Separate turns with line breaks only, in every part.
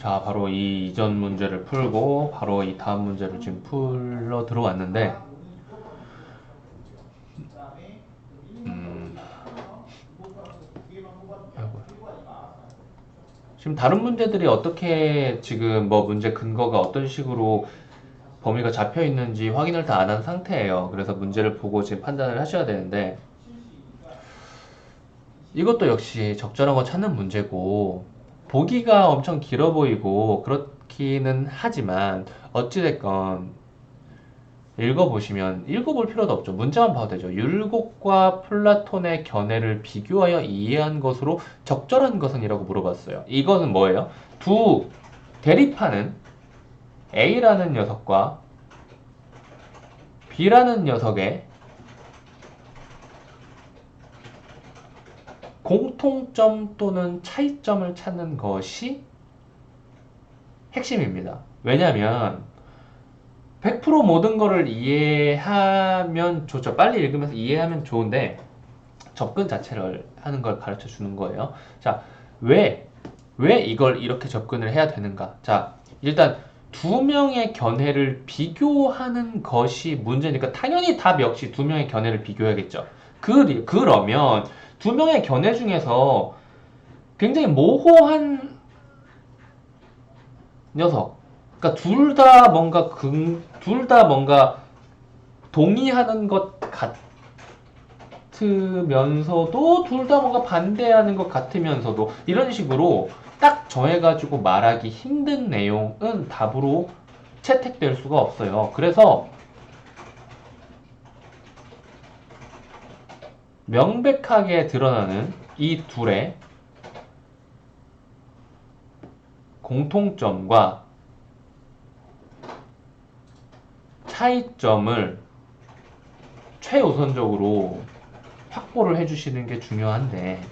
자, 바로 이 이전 문제를 풀고 바로 이 다음 문제를 지금 풀러 들어왔는데 음, 아이고. 지금 다른 문제들이 어떻게 지금 뭐 문제 근거가 어떤 식으로 범위가 잡혀 있는지 확인을 다 안 한 상태예요. 그래서 문제를 보고 지금 판단을 하셔야 되는데 이것도 역시 적절한 거 찾는 문제고 보기가 엄청 길어 보이고 그렇기는 하지만 어찌됐건 읽어보시면 읽어볼 필요도 없죠. 문제만 봐도 되죠. 율곡과 플라톤의 견해를 비교하여 이해한 것으로 적절한 것은 이라고 물어봤어요. 이거는 뭐예요? 두 대립하는 A라는 녀석과 B라는 녀석의 공통점 또는 차이점을 찾는 것이 핵심입니다. 왜냐하면 100% 모든 거를 이해하면 좋죠. 빨리 읽으면서 이해하면 좋은데 접근 자체를 하는 걸 가르쳐 주는 거예요. 자, 왜 이걸 이렇게 접근을 해야 되는가? 자, 일단 두 명의 견해를 비교하는 것이 문제니까 당연히 답 역시 두 명의 견해를 비교해야겠죠. 그러면 두 명의 견해 중에서 굉장히 모호한 녀석, 그러니까 둘 다 뭔가 동의하는 것 같으면서도 둘 다 뭔가 반대하는 것 같으면서도 이런 식으로 딱 정해가지고 말하기 힘든 내용은 답으로 채택될 수가 없어요. 그래서 명백하게 드러나는 이 둘의 공통점과 차이점을 최우선적으로 확보를 해주시는 게 중요한데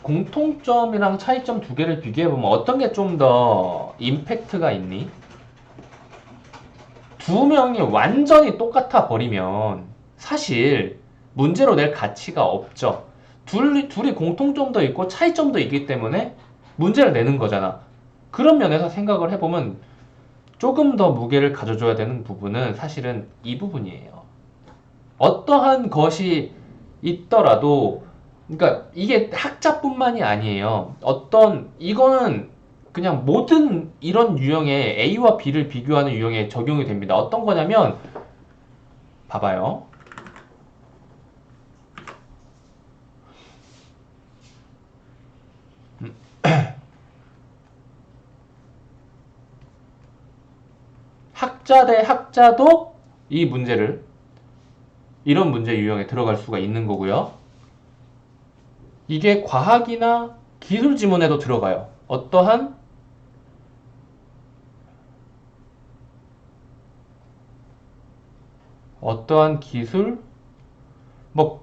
공통점이랑 차이점 두 개를 비교해보면 어떤 게 좀 더 임팩트가 있니? 두 명이 완전히 똑같아 버리면 사실 문제로 낼 가치가 없죠. 둘이 공통점도 있고 차이점도 있기 때문에 문제를 내는 거잖아. 그런 면에서 생각을 해보면 조금 더 무게를 가져줘야 되는 부분은 사실은 이 부분이에요. 어떠한 것이 있더라도, 그러니까 이게 학자뿐만이 아니에요. 이거는 그냥 모든 이런 유형의 A와 B를 비교하는 유형에 적용이 됩니다. 어떤 거냐면, 봐봐요. 학자 대 학자도 이런 문제 유형에 들어갈 수가 있는 거고요. 이게 과학이나 기술 지문에도 들어가요. 어떠한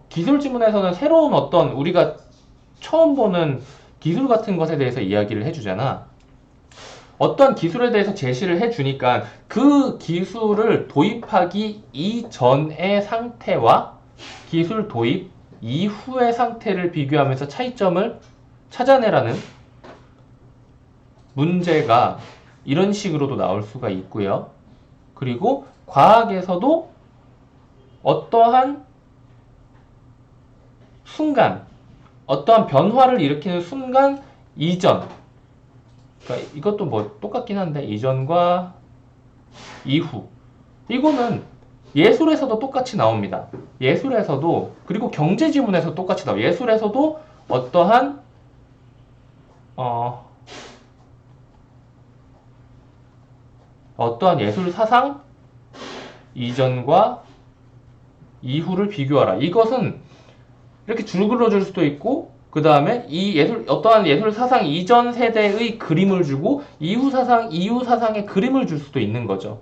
기술 지문에서는 새로운 우리가 처음 보는 기술 같은 것에 대해서 이야기를 해주잖아. 어떤 기술에 대해서 제시를 해주니까 그 기술을 도입하기 이전의 상태와 기술 도입 이후의 상태를 비교하면서 차이점을 찾아내라는 문제가 이런 식으로도 나올 수가 있고요. 그리고 과학에서도 어떠한 순간, 어떠한 변화를 일으키는 순간 이전, 그러니까 이것도 뭐 똑같긴 한데 이전과 이후, 이거는 예술에서도 똑같이 나옵니다. 예술에서도, 그리고 경제 지문에서 똑같이 나와요. 예술에서도 어떠한 어, 어떠한 예술 사상 이전과 이후를 비교하라. 이것은 이렇게 줄 그려줄 수도 있고, 그 다음에 어떠한 예술 사상 이전 세대의 그림을 주고, 이후 사상의 그림을 줄 수도 있는 거죠.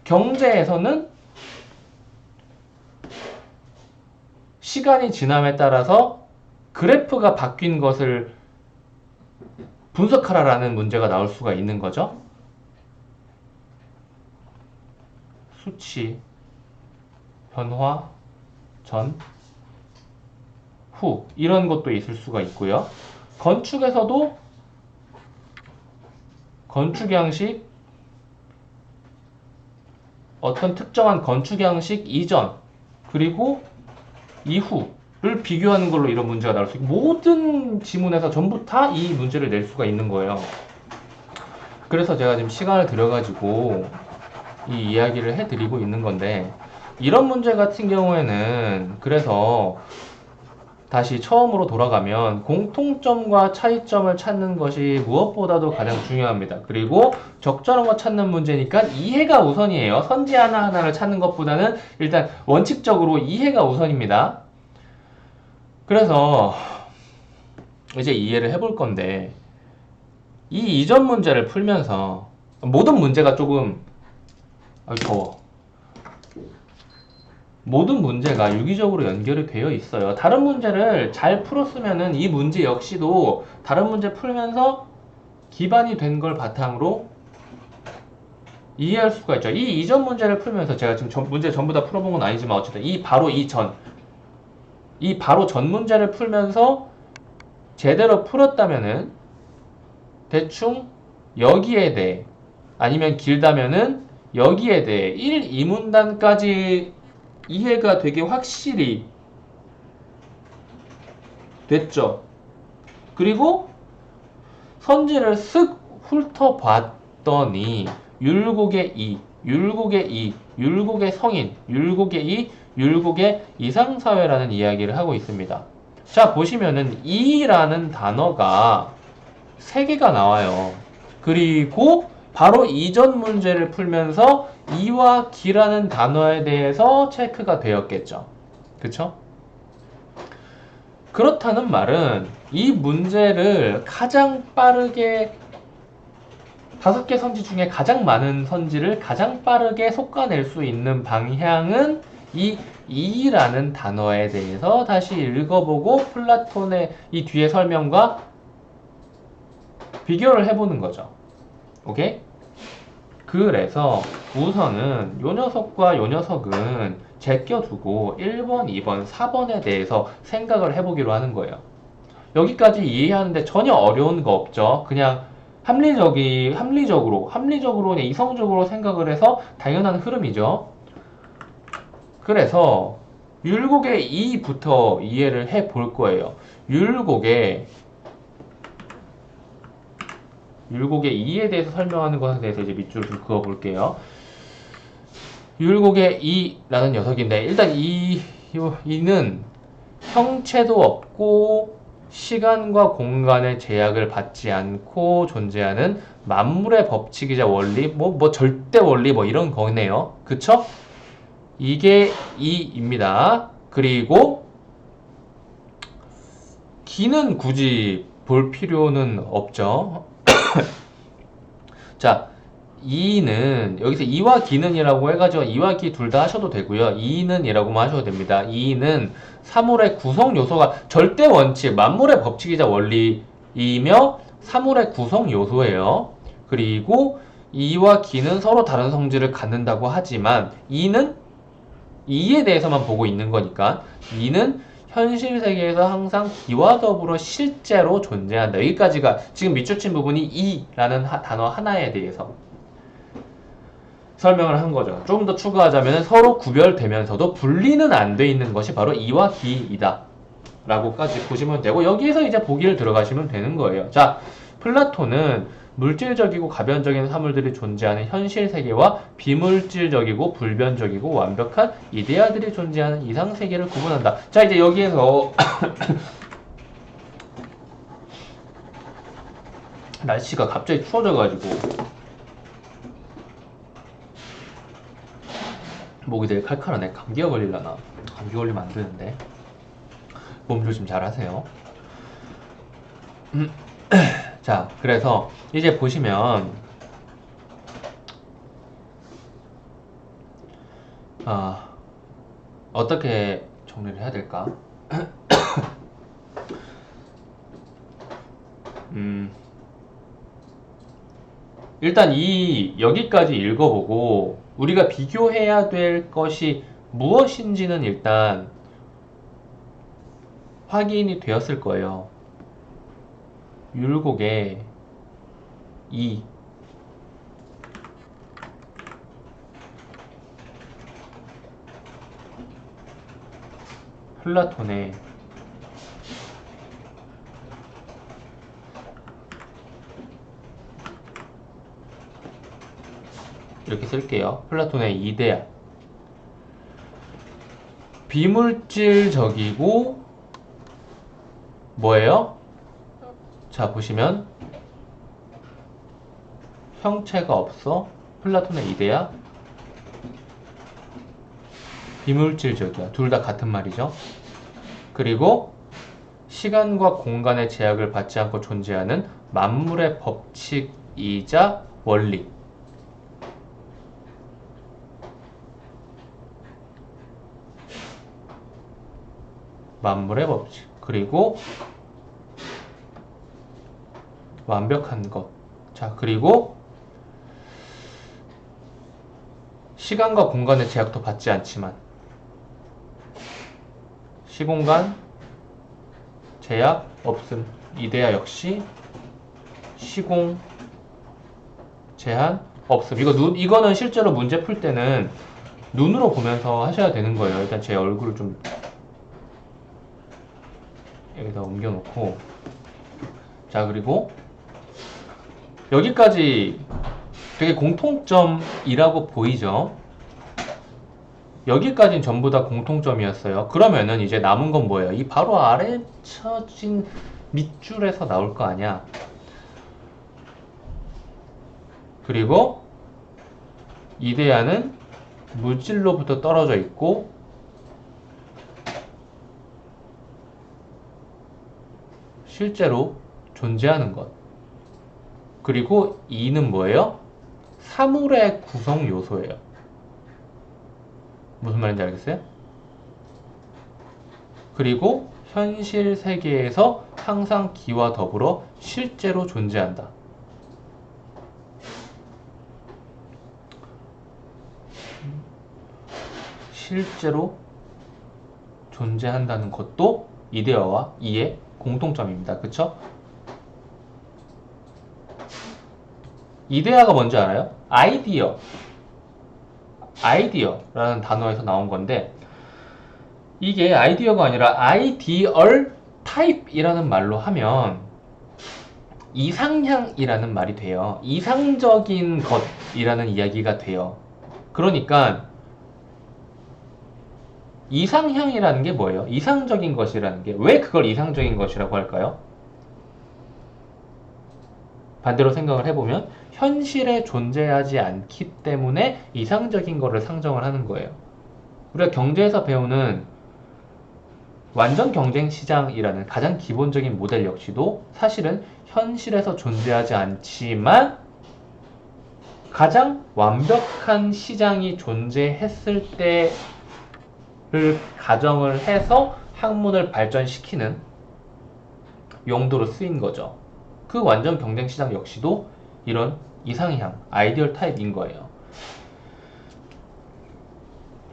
경제에서는 시간이 지남에 따라서 그래프가 바뀐 것을 분석하라라는 문제가 나올 수가 있는 거죠. 수치, 변화, 전, 후 이런 것도 있을 수가 있고요. 건축에서도 건축 양식, 어떤 특정한 건축 양식 이전 그리고 이후를 비교하는 걸로 이런 문제가 나올 수 있고, 모든 지문에서 전부 다 이 문제를 낼 수가 있는 거예요. 그래서 제가 지금 시간을 들여가지고 이 이야기를 해드리고 있는 건데, 이런 문제 같은 경우에는 그래서 다시 처음으로 돌아가면 공통점과 차이점을 찾는 것이 무엇보다도 가장 중요합니다. 그리고 적절한 거 찾는 문제니까 이해가 우선이에요. 선지 하나하나를 찾는 것보다는 일단 원칙적으로 이해가 우선입니다. 그래서 이제 이해를 해볼 건데, 이 이전 문제를 풀면서 모든 문제가 조금 더워. 모든 문제가 유기적으로 연결이 되어 있어요. 다른 문제를 잘 풀었으면은 이 문제 역시도 다른 문제 풀면서 기반이 된 걸 바탕으로 이해할 수가 있죠. 이 이전 문제를 풀면서, 제가 지금 문제 전부 다 풀어본 건 아니지만 어쨌든 이 바로 전 문제를 풀면서 제대로 풀었다면은 대충 여기에 대해, 아니면 길다면은 여기에 대해 1, 2문단까지 이해가 되게 확실히 됐죠. 그리고 선지를 쓱 훑어봤더니 율곡의 2, 율곡의 2, 율곡의 성인, 율곡의 2, 율곡의 이상사회라는 이야기를 하고 있습니다. 자, 보시면은 2라는 단어가 3개가 나와요. 그리고 바로 이전 문제를 풀면서 이와 기라는 단어에 대해서 체크가 되었겠죠. 그쵸? 그렇다는 말은 이 문제를 가장 빠르게 5개 선지 중에 가장 많은 선지를 가장 빠르게 솎아낼 수 있는 방향은 이 이라는 단어에 대해서 다시 읽어보고 플라톤의 이 뒤에 설명과 비교를 해보는 거죠. 오케이? 그래서 우선은 요 녀석과 요 녀석은 제껴두고 1번, 2번, 4번에 대해서 생각을 해보기로 하는 거예요. 여기까지 이해하는데 전혀 어려운 거 없죠. 그냥 합리적으로, 그냥 이성적으로 생각을 해서 당연한 흐름이죠. 그래서 율곡의 2부터 이해를 해 볼 거예요. 율곡의 2에 대해서 설명하는 것에 대해서 이제 밑줄을 좀 그어 볼게요. 율곡의 2라는 녀석인데, 일단 이는 형체도 없고 시간과 공간의 제약을 받지 않고 존재하는 만물의 법칙이자 원리, 뭐 절대 원리 뭐 이런 거네요. 그쵸? 이게 2입니다. 그리고 기는 굳이 볼 필요는 없죠. 자, 2는 여기서 2와 기는이라고 해가지고 2와 기 둘 다 하셔도 되고요. 2는 이라고만 하셔도 됩니다. 2는 사물의 구성 요소가 절대 원칙, 만물의 법칙이자 원리이며 사물의 구성 요소예요. 그리고 2와 기는 서로 다른 성질을 갖는다고 하지만 2는 2에 대해서만 보고 있는 거니까 2는 현실 세계에서 항상 기와 더불어 실제로 존재한다. 여기까지가 지금 밑줄 친 부분이 2라는 단어 하나에 대해서 설명을 한 거죠. 조금 더 추가하자면 서로 구별되면서도 분리는 안 돼 있는 것이 바로 이와 기이다 라고까지 보시면 되고, 여기에서 이제 보기를 들어가시면 되는 거예요. 자, 플라톤은 물질적이고 가변적인 사물들이 존재하는 현실 세계와 비물질적이고 불변적이고 완벽한 이데아들이 존재하는 이상 세계를 구분한다. 자, 이제 여기에서 날씨가 갑자기 추워져가지고 목이 되게 칼칼하네. 감기가 걸리려나? 감기 걸리면 안 되는데. 몸 조심 잘 하세요. 자, 그래서 이제 보시면 어떻게 정리를 해야 될까? 일단 여기까지 읽어보고 우리가 비교해야 될 것이 무엇인지는 일단 확인이 되었을 거예요. 율곡의 2 플라톤의 이렇게 쓸게요. 플라톤의 이데아 비물질적이고 뭐예요? 자 보시면 형체가 없어. 플라톤의 이데아 비물질적이야. 둘 다 같은 말이죠. 그리고 시간과 공간의 제약을 받지 않고 존재하는 만물의 법칙이자 원리. 만물의 법칙. 그리고 완벽한 것. 자, 그리고 시간과 공간의 제약도 받지 않지만 시공간 제약 없음. 이데아 역시 시공 제한 없음. 이거는 실제로 문제 풀 때는 눈으로 보면서 하셔야 되는 거예요. 일단 제 얼굴을 좀 여기다 옮겨놓고, 자 그리고 여기까지 되게 공통점이라고 보이죠? 여기까지는 전부 다 공통점이었어요. 그러면은 이제 남은 건 뭐예요? 이 바로 아래 쳐진 밑줄에서 나올 거 아니야. 그리고 이데아는 물질로부터 떨어져 있고 실제로 존재하는 것. 그리고 이는 뭐예요? 사물의 구성 요소예요. 무슨 말인지 알겠어요? 그리고 현실 세계에서 항상 기와 더불어 실제로 존재한다. 실제로 존재한다는 것도 이데아와 이의 공통점입니다. 그쵸? 이데아가 뭔지 알아요? 아이디어라는 단어에서 나온 건데, 이게 아이디어가 아니라 아이디얼 타입이라는 말로 하면 이상향이라는 말이 돼요. 이상적인 것이라는 이야기가 돼요. 그러니까 이상향이라는 게 뭐예요? 이상적인 것이라는 게 왜 그걸 이상적인 것이라고 할까요? 반대로 생각을 해보면 현실에 존재하지 않기 때문에 이상적인 거를 상정을 하는 거예요. 우리가 경제에서 배우는 완전 경쟁 시장이라는 가장 기본적인 모델 역시도 사실은 현실에서 존재하지 않지만 가장 완벽한 시장이 존재했을 때를 가정을 해서 학문을 발전시키는 용도로 쓰인 거죠. 그 완전 경쟁 시장 역시도 이런 이상향, 아이디얼 타입인 거예요.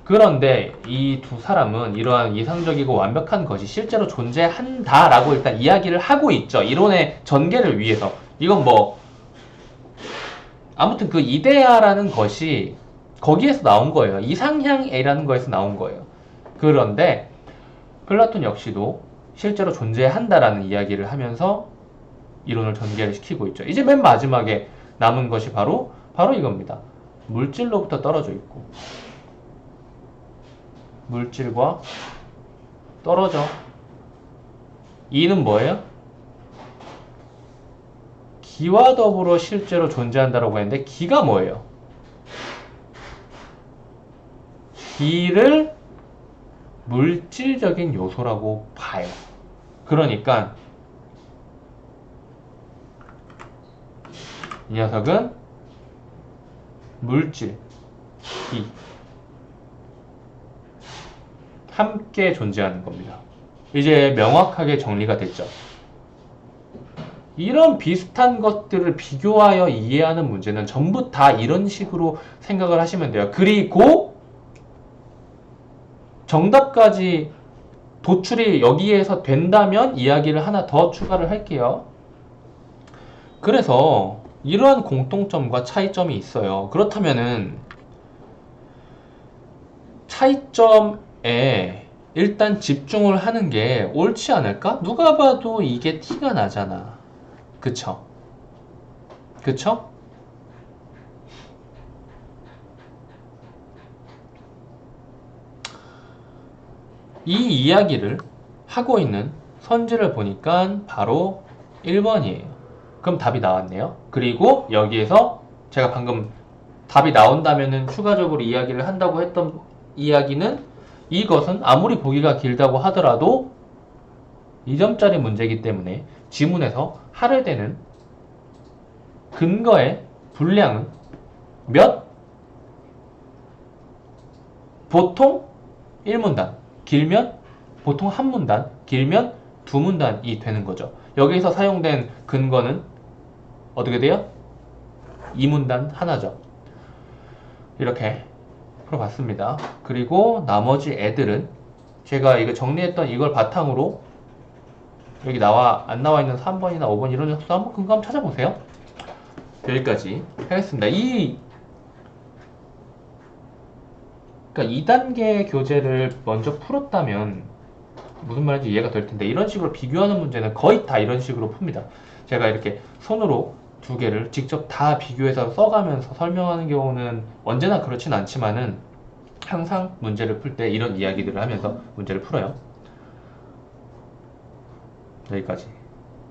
그런데 이 두 사람은 이러한 이상적이고 완벽한 것이 실제로 존재한다라고 일단 이야기를 하고 있죠. 이론의 전개를 위해서. 이건 뭐 아무튼 그 이데아라는 것이 거기에서 나온 거예요. 이상향이라는 거에서 나온 거예요. 그런데 플라톤 역시도 실제로 존재한다라는 이야기를 하면서 이론을 전개를 시키고 있죠. 이제 맨 마지막에 남은 것이 바로 이겁니다. 물질로부터 떨어져 있고 물질과 떨어져. 이는 뭐예요? 기와 더불어 실제로 존재한다라고 했는데 기가 뭐예요? 기를 물질적인 요소라고 봐요. 그러니까 이 녀석은 물질, 기 함께 존재하는 겁니다. 이제 명확하게 정리가 됐죠. 이런 비슷한 것들을 비교하여 이해하는 문제는 전부 다 이런 식으로 생각을 하시면 돼요. 그리고 정답까지 도출이 여기에서 된다면 이야기를 하나 더 추가를 할게요. 그래서 이러한 공통점과 차이점이 있어요. 그렇다면은 차이점에 일단 집중을 하는 게 옳지 않을까? 누가 봐도 이게 티가 나잖아. 그쵸? 그쵸? 이 이야기를 하고 있는 선지를 보니까 바로 1번이에요. 그럼 답이 나왔네요. 그리고 여기에서 제가 방금 답이 나온다면은 추가적으로 이야기를 한다고 했던 이야기는 이것은 아무리 보기가 길다고 하더라도 2점짜리 문제이기 때문에 지문에서 할애되는 근거의 분량은 몇? 보통 1문단, 길면 보통 한 문단, 길면 두 문단이 되는 거죠. 여기서 사용된 근거는 어떻게 돼요? 2문단 하나죠. 이렇게 풀어봤습니다. 그리고 나머지 애들은 제가 이거 정리했던 이걸 바탕으로 여기 안 나와 있는 3번이나 5번 이런 녀석도 한번 근거 한번 찾아보세요. 여기까지 하겠습니다. 그러니까 2단계 교재를 먼저 풀었다면 무슨 말인지 이해가 될 텐데 이런 식으로 비교하는 문제는 거의 다 이런 식으로 풉니다. 제가 이렇게 손으로 두 개를 직접 다 비교해서 써가면서 설명하는 경우는 언제나 그렇진 않지만은 항상 문제를 풀 때 이런 이야기들을 하면서 문제를 풀어요. 여기까지.